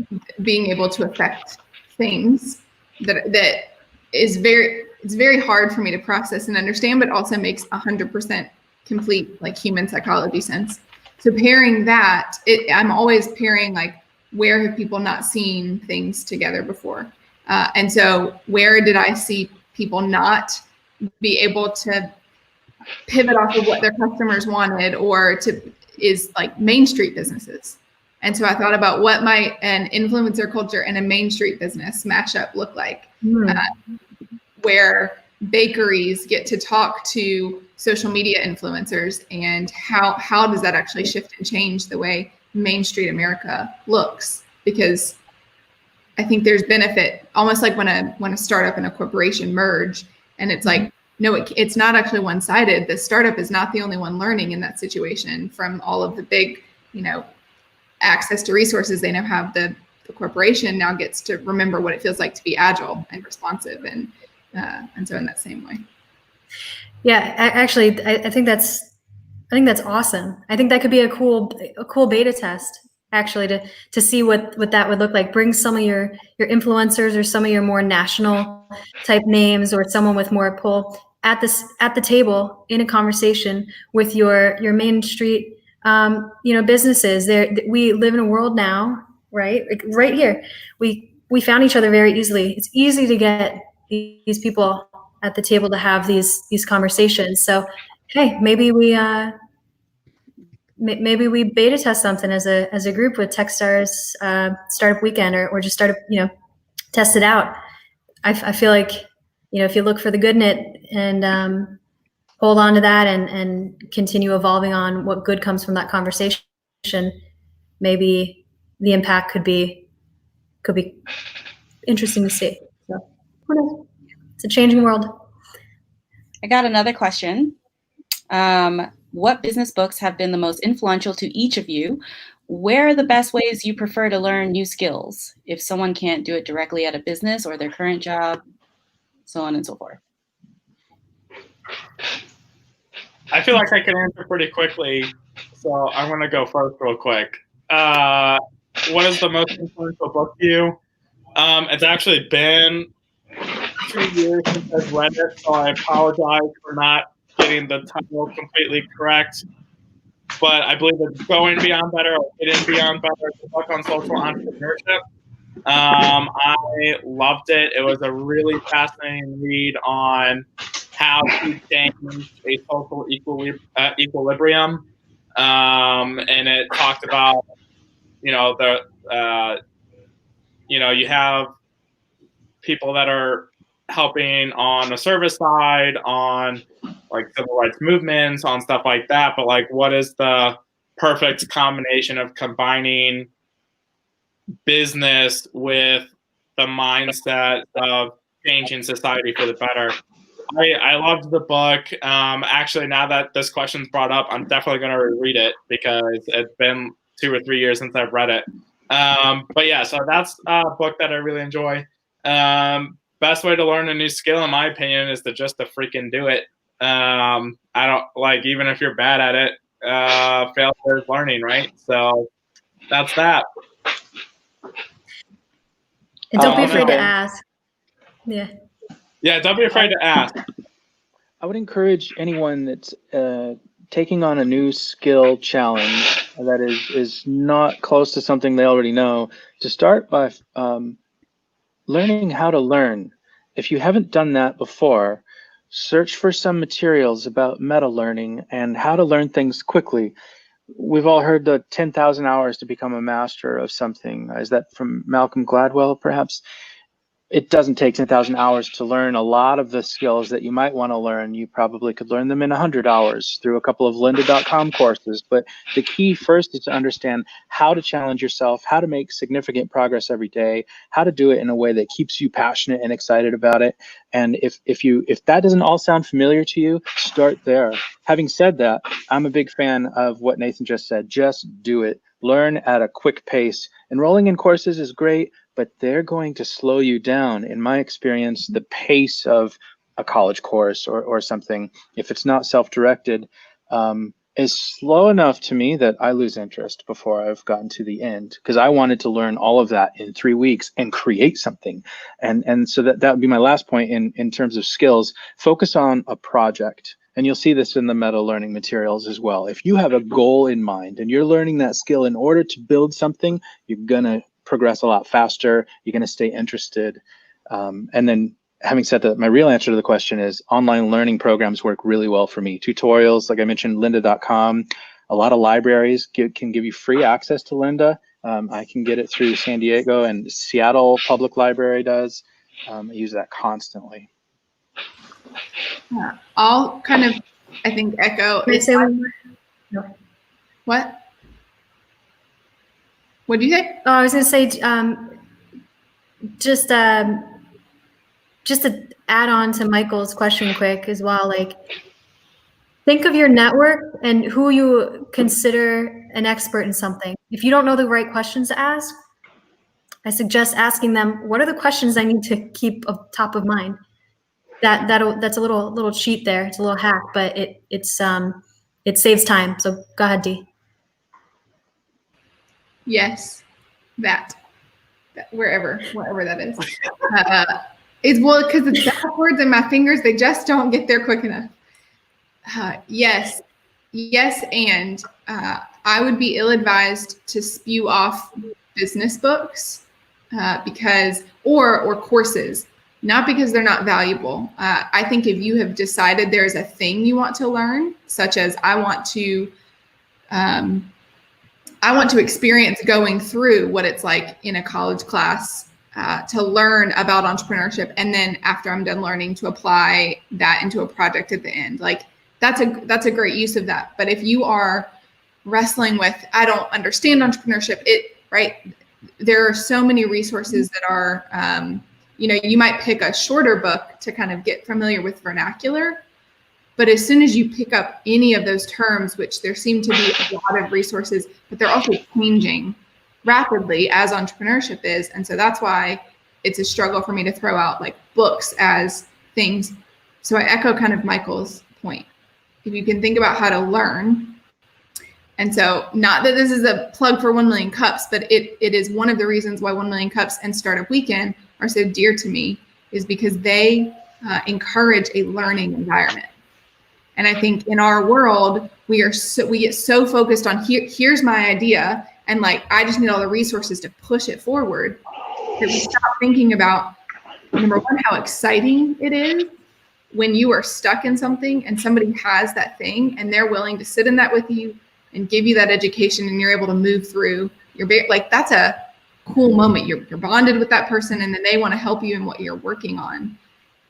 being able to affect things that is it's very hard for me to process and understand, but also makes 100% complete like human psychology sense. So pairing that, I'm always pairing like, where have people not seen things together before? And so where did I see people not be able to pivot off of what their customers wanted is like Main Street businesses. And so I thought about what might an influencer culture and a Main Street business mashup look like, where bakeries get to talk to social media influencers, and how does that actually shift and change the way Main Street America looks? Because I think there's benefit, almost like when a startup and a corporation merge, and it's like, no, it's not actually one-sided. The startup is not the only one learning in that situation from all of the big, access to resources they now have. The corporation now gets to remember what it feels like to be agile and responsive, and so in that same way. Yeah, actually, I think that's awesome. I think that could be a cool beta test, actually, to see what that would look like. Bring some of your influencers or some of your more national type names, or someone with more pull at the table in a conversation with your Main Street businesses. We live in a world now, right? Like right here, we found each other very easily. It's easy to get these people at the table to have these conversations. So, hey, maybe we beta test something as a group with Techstars Startup Weekend, or just test it out. I feel like if you look for the good in it and hold on to that and continue evolving on what good comes from that conversation, maybe the impact could be interesting to see. So who knows? It's a changing world. I got another question. What business books have been the most influential to each of you? Where are the best ways you prefer to learn new skills if someone can't do it directly at a business or their current job, so on and so forth? I feel like I can answer pretty quickly, so I'm going to go first real quick. What is the most influential book to you? It's actually been 2 years since I've read it, so I apologize for not getting the title completely correct. But I believe it's Going Beyond Better or Getting Beyond Better. It's a book on social entrepreneurship. I loved it. It was a really fascinating read on how to change a social equilibrium. And it talked about, you have people that are helping on a service side, on like civil rights movements, on stuff like that. But like, what is the perfect combination of combining business with the mindset of changing society for the better. I loved the book. Actually, now that this question's brought up, I'm definitely going to reread it because it's been 2 or 3 years since I've read it. But yeah, so that's a book that I really enjoy. Best way to learn a new skill, in my opinion, is to freaking do it. I don't like, even if you're bad at it, failure is learning, right? So that's that. And don't be afraid okay. to ask. Yeah. Yeah, don't be afraid to ask. I would encourage anyone that's taking on a new skill challenge that is not close to something they already know to start by learning how to learn. If you haven't done that before, search for some materials about meta learning and how to learn things quickly. We've all heard the 10,000 hours to become a master of something. Is that from Malcolm Gladwell, perhaps? It doesn't take 10,000 hours to learn a lot of the skills that you might want to learn. You probably could learn them in 100 hours through a couple of lynda.com courses. But the key first is to understand how to challenge yourself, how to make significant progress every day, how to do it in a way that keeps you passionate and excited about it. And if that doesn't all sound familiar to you, start there. Having said that, I'm a big fan of what Nathan just said. Just do it. Learn at a quick pace. Enrolling in courses is great, but they're going to slow you down. In my experience, the pace of a college course or something, if it's not self-directed, is slow enough to me that I lose interest before I've gotten to the end, because I wanted to learn all of that in 3 weeks and create something. And so that would be my last point in terms of skills. Focus on a project. And you'll see this in the meta learning materials as well. If you have a goal in mind and you're learning that skill in order to build something, you're gonna progress a lot faster. You're gonna stay interested. And then having said that, my real answer to the question is online learning programs work really well for me. Tutorials, like I mentioned, lynda.com. A lot of libraries can give you free access to Lynda. I can get it through San Diego, and Seattle Public Library does. I use that constantly. Yeah. I'll kind of, I think, echo. Can I say one more? No. What? What did you say? Oh, I was going to say, just to add on to Michael's question quick as well, like, think of your network and who you consider an expert in something. If you don't know the right questions to ask, I suggest asking them, what are the questions I need to keep up top of mind? That's a little cheat there. It's a little hack, but it saves time. So go ahead, Dee. Yes, that wherever that is. It's well because it's backwards and my fingers, they just don't get there quick enough. Yes, and I would be ill-advised to spew off business books because or courses, not because they're not valuable. I think if you have decided there's a thing you want to learn, such as I want to experience going through what it's like in a college class to learn about entrepreneurship, and then after I'm done learning, to apply that into a project at the end. Like that's a great use of that. But if you are wrestling with, I don't understand entrepreneurship, there are so many resources that are, you might pick a shorter book to kind of get familiar with vernacular. But as soon as you pick up any of those terms, which there seem to be a lot of resources, but they're also changing rapidly as entrepreneurship is. And so that's why it's a struggle for me to throw out like books as things. So I echo kind of Michael's point. If you can think about how to learn. And so not that this is a plug for 1 Million Cups, but it is one of the reasons why 1 Million Cups and Startup Weekend are so dear to me, is because they encourage a learning environment. And I think in our world, we get so focused on here's my idea, and like I just need all the resources to push it forward, that we stop thinking about, number one, how exciting it is when you are stuck in something and somebody has that thing and they're willing to sit in that with you and give you that education, and you're able to move through. That's a cool moment. You're bonded with that person, and then they want to help you in what you're working on.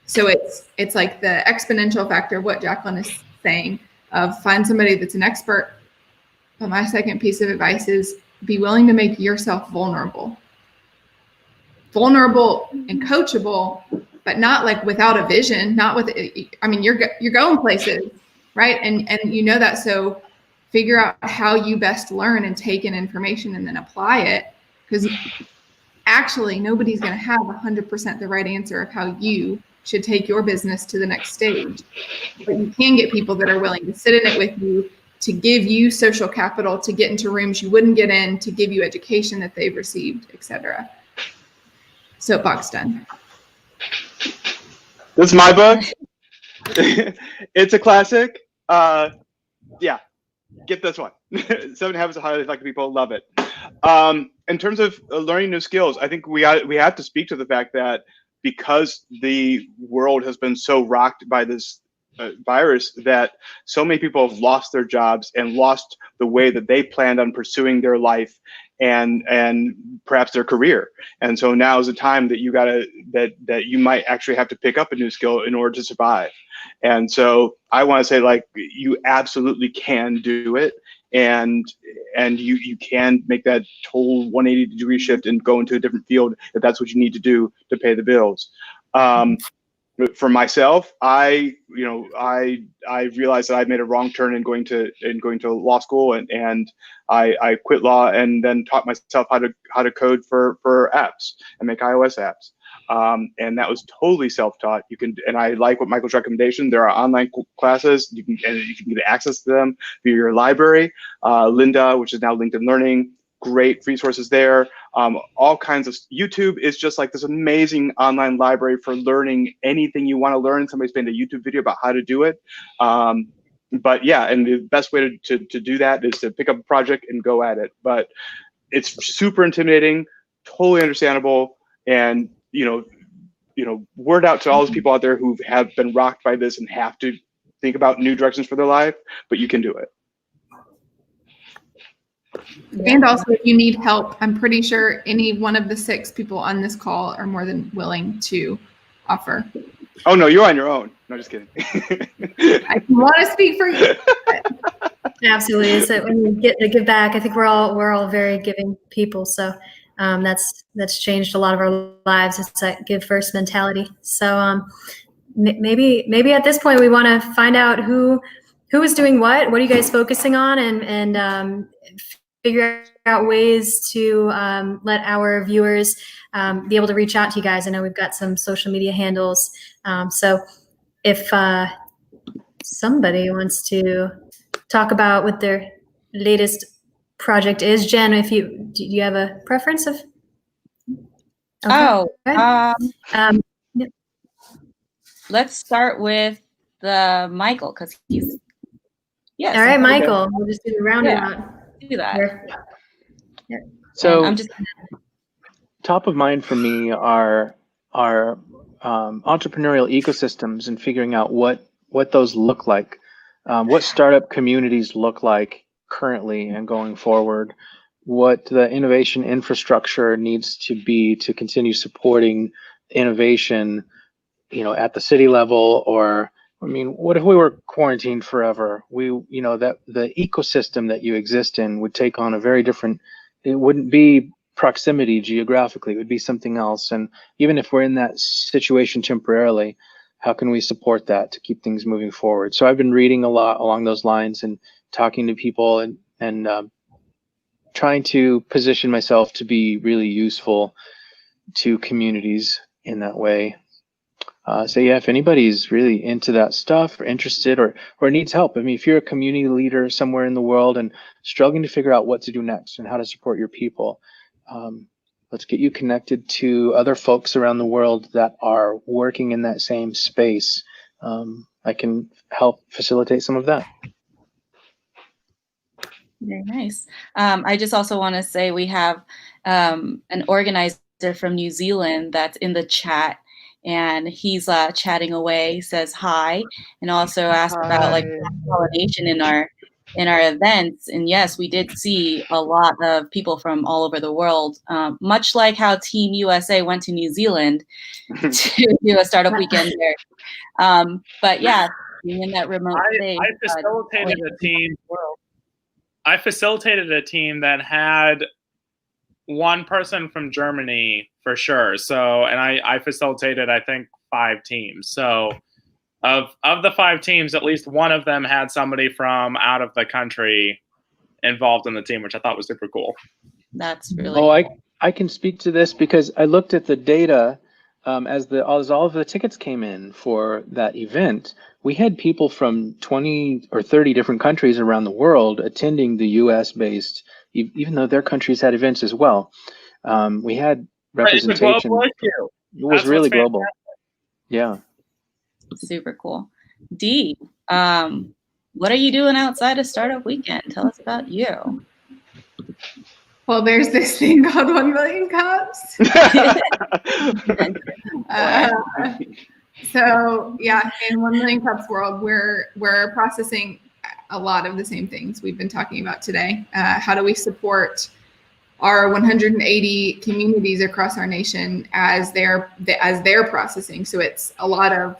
So it's like the exponential factor of what Jacqueline is saying, of find somebody that's an expert. But my second piece of advice is be willing to make yourself vulnerable. vulnerable and coachable, but not like without a vision, not with, I mean, you're going places, right? And you know that, so figure out how you best learn and take in information and then apply it, because actually nobody's going to have 100% the right answer of how you should take your business to the next stage. But you can get people that are willing to sit in it with you, to give you social capital, to get into rooms you wouldn't get in, to give you education that they've received, etc. Soapbox done. This is my book. It's a classic. Yeah, get this one. 7 Habits of Highly Effective People. Love it. In terms of learning new skills, I think we have to speak to the fact that because the world has been so rocked by this virus, that so many people have lost their jobs and lost the way that they planned on pursuing their life and perhaps their career. And so now is the time that you might actually have to pick up a new skill in order to survive. And so I want to say, like, you absolutely can do it, and you can make that total 180-degree shift and go into a different field if that's what you need to do to pay the bills. For myself, I realized that I made a wrong turn in going to law school, and I quit law and then taught myself how to code for apps and make iOS apps. And that was totally self-taught. And I like what Michael's recommendation. There are online classes. You can get access to them via your library. Linda, which is now LinkedIn Learning, great resources there. All kinds of, YouTube is just like this amazing online library for learning anything you want to learn. Somebody's made a YouTube video about how to do it. But yeah, and the best way to do that is to pick up a project and go at it. But it's super intimidating, totally understandable, and word out to all those people out there who have been rocked by this and have to think about new directions for their life, but you can do it. And also, if you need help, I'm pretty sure any one of the 6 people on this call are more than willing to offer. Oh no, you're on your own. No, just kidding. I want to speak for you. Absolutely. So when you get to give back, I think we're all very giving people. So that's changed a lot of our lives. It's that give first mentality. So maybe at this point we want to find out who is doing what are you guys focusing on, and figure out ways to let our viewers be able to reach out to you guys. I know we've got some social media handles. So if somebody wants to talk about what their latest project is, Jen, do you have a preference of? Okay. Let's start with Michael, because he's, yes. All right, Michael, we'll just do the roundabout. Do that. Yeah. So I'm just top of mind for me are entrepreneurial ecosystems, and figuring out what those look like, what startup communities look like currently and going forward, what the innovation infrastructure needs to be to continue supporting innovation, at the city level. Or, I mean, what if we were quarantined forever? That the ecosystem that you exist in would take on a very different, it wouldn't be proximity geographically, it would be something else. And even if we're in that situation temporarily, how can we support that to keep things moving forward? So I've been reading a lot along those lines and talking to people and trying to position myself to be really useful to communities in that way. So yeah, if anybody's really into that stuff or interested or needs help, I mean, if you're a community leader somewhere in the world and struggling to figure out what to do next and how to support your people, let's get you connected to other folks around the world that are working in that same space. I can help facilitate some of that. Very nice. I just also want to say we have an organizer from New Zealand that's in the chat, and he's chatting away, says hi, and also asked about like pollination in our events. And yes, we did see a lot of people from all over the world, much like how Team USA went to New Zealand to do a startup weekend there. But yeah, being in that remote space. I facilitated a team that had one person from Germany for sure. So, and I facilitated, I think, 5 teams. So of the 5 teams, at least one of them had somebody from out of the country involved in the team, which I thought was super cool. That's really cool. I can speak to this because I looked at the data as all of the tickets came in for that event. We had people from 20 or 30 different countries around the world attending the US-based, even though their countries had events as well. We had representation. It was really global. Yeah. Super cool. Dee, what are you doing outside of Startup Weekend? Tell us about you. Well, there's this thing called 1 Million Cups. So yeah, in 1 Million Cups world, we're processing a lot of the same things we've been talking about today. How do we support our 180 communities across our nation as they're processing? So it's a lot of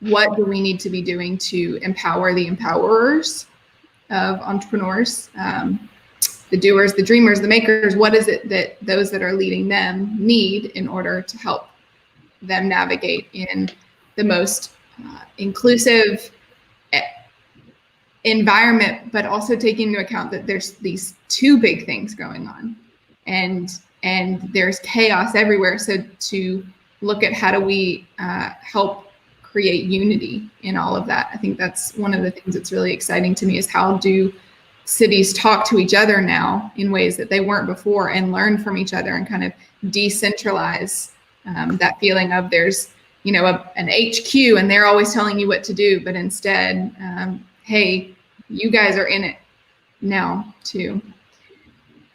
what do we need to be doing to empower the empowerers of entrepreneurs, the doers, the dreamers, the makers. What is it that those that are leading them need in order to help them navigate in the most inclusive environment, but also taking into account that there's these 2 big things going on, and there's chaos everywhere. So to look at how do we help create unity in all of that. I think that's one of the things that's really exciting to me, is how do cities talk to each other now in ways that they weren't before, and learn from each other, and kind of decentralize that feeling of there's, an HQ and they're always telling you what to do, but instead, hey, you guys are in it now too.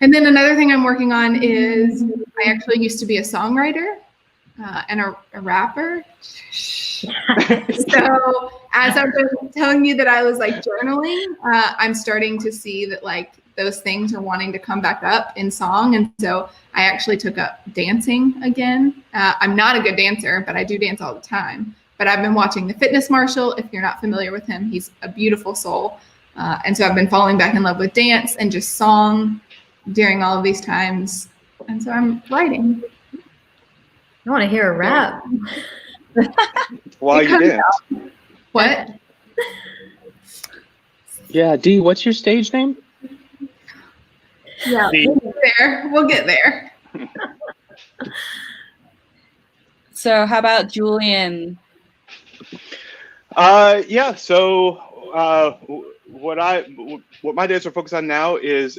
And then another thing I'm working on is I actually used to be a songwriter and a rapper. So as I've been telling you that I was like journaling, I'm starting to see that like those things are wanting to come back up in song. And so I actually took up dancing again. I'm not a good dancer, but I do dance all the time. But I've been watching The Fitness Marshal. If you're not familiar with him, he's a beautiful soul. And so I've been falling back in love with dance and just song during all of these times. And so I'm writing. I want to hear a rap. While you dance. What? Yeah, Dee, what's your stage name? Yeah, we'll get there. So how about Julian? Yeah. So what my days are focused on now is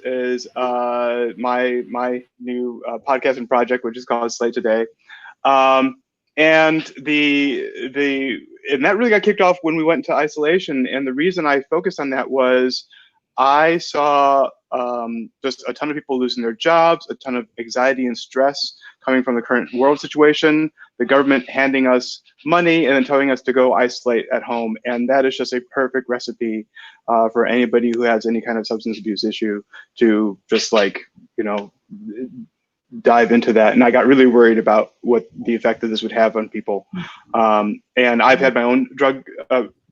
my new podcasting project, which is called Slay Today, and that really got kicked off when we went into isolation. And the reason I focused on that was I saw just a ton of people losing their jobs, a ton of anxiety and stress coming from the current world situation, the government handing us money and then telling us to go isolate at home. And that is just a perfect recipe for anybody who has any kind of substance abuse issue to just dive into that. And I got really worried about what the effect that this would have on people. And I've had my own drug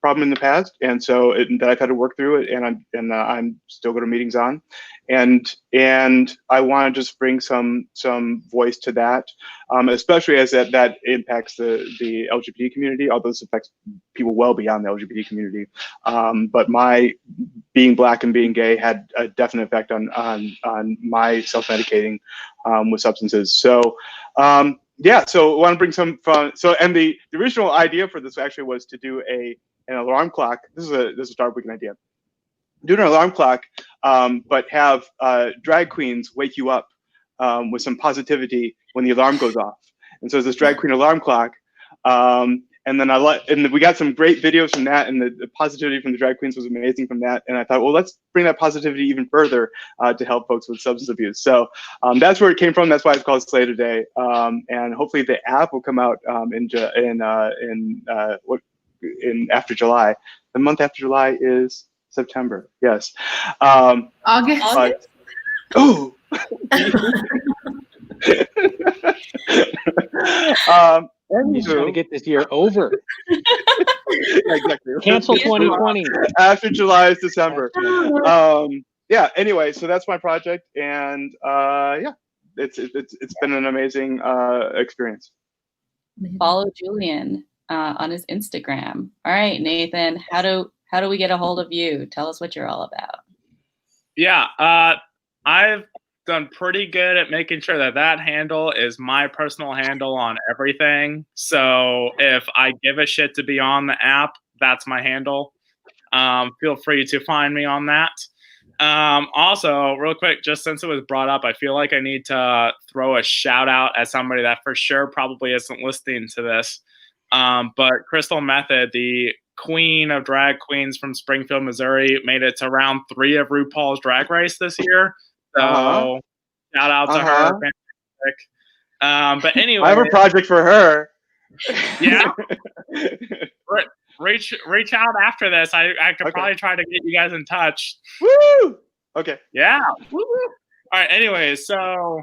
problem in the past, and so that I've had to work through it, and I'm still going to meetings on, and I want to just bring some voice to that, especially as that impacts the LGBT community, although this affects people well beyond the LGBT community. But my being Black and being gay had a definite effect on my self-medicating with substances. So yeah, so I want to bring some fun. So, and the original idea for this actually was to do an alarm clock. This is a Startup Weekend idea. Do an alarm clock, but have drag queens wake you up with some positivity when the alarm goes off. And so it's this drag queen alarm clock. And then we got some great videos from that, and the positivity from the drag queens was amazing from that. And I thought, well, let's bring that positivity even further to help folks with substance abuse. So that's where it came from. That's why it's called Slay Today. And hopefully the app will come out in after July. The month after July is September. Yes. August. Oh. He's trying to get this year over. Exactly. Cancel 2020. After July is December. yeah. Anyway, so that's my project, and yeah, it's been an amazing experience. Follow Julian on his Instagram. All right, Nathan, how do we get a hold of you? Tell us what you're all about. Yeah, I've done pretty good at making sure that handle is my personal handle on everything. So if I give a shit to be on the app, that's my handle. Feel free to find me on that. Also, real quick, just since it was brought up, I feel like I need to throw a shout out at somebody that for sure probably isn't listening to this. But Crystal Method, the queen of drag queens from Springfield, Missouri, made it to round 3 of RuPaul's Drag Race this year. So shout out to her. Fantastic. But anyway, I have a project for her. Yeah. Reach out after this. I could probably try to get you guys in touch. Woo! Okay. Yeah. Woo-woo. All right. Anyways, so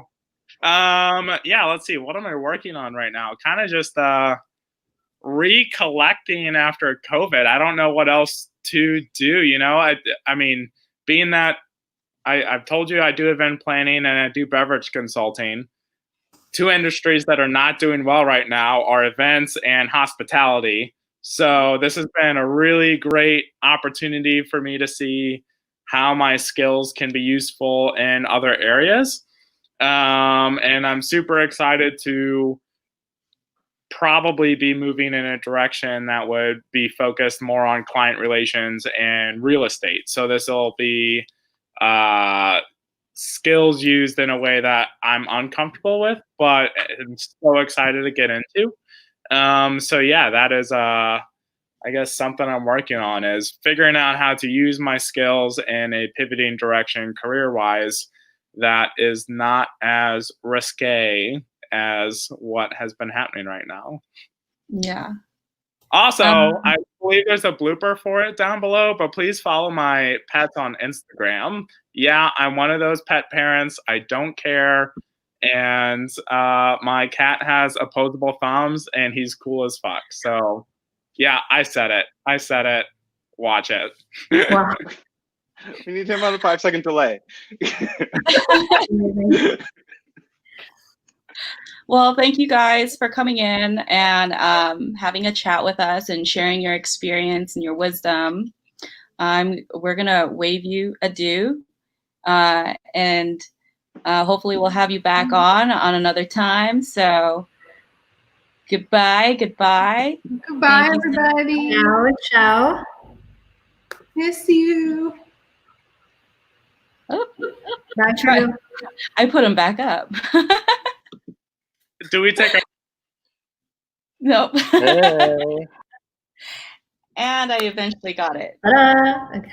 yeah, let's see. What am I working on right now? Kind of just recollecting after COVID. I don't know what else to do, you know. I mean, being that I've told you I do event planning and I do beverage consulting. 2 industries that are not doing well right now are events and hospitality. So this has been a really great opportunity for me to see how my skills can be useful in other areas. And I'm super excited to probably be moving in a direction that would be focused more on client relations and real estate. So this will be skills used in a way that I'm uncomfortable with, but I'm so excited to get into. So yeah, that is I guess something I'm working on is figuring out how to use my skills in a pivoting direction career-wise that is not as risque as what has been happening right now. Yeah. Also, I believe there's a blooper for it down below, but please follow my pets on Instagram. Yeah, I'm one of those pet parents. I don't care. And my cat has opposable thumbs, and he's cool as fuck. So, yeah, I said it. Watch it. Wow. We need him on a 5-second delay. Well, thank you guys for coming in and having a chat with us and sharing your experience and your wisdom. We're going to wave you adieu. And hopefully we'll have you back on another time. So goodbye. Goodbye, everybody. Ciao, ciao. Miss you. Oh, Not true. I put him back up. Do we take a Nope. Hey. And I eventually got it. Ta-da. Okay.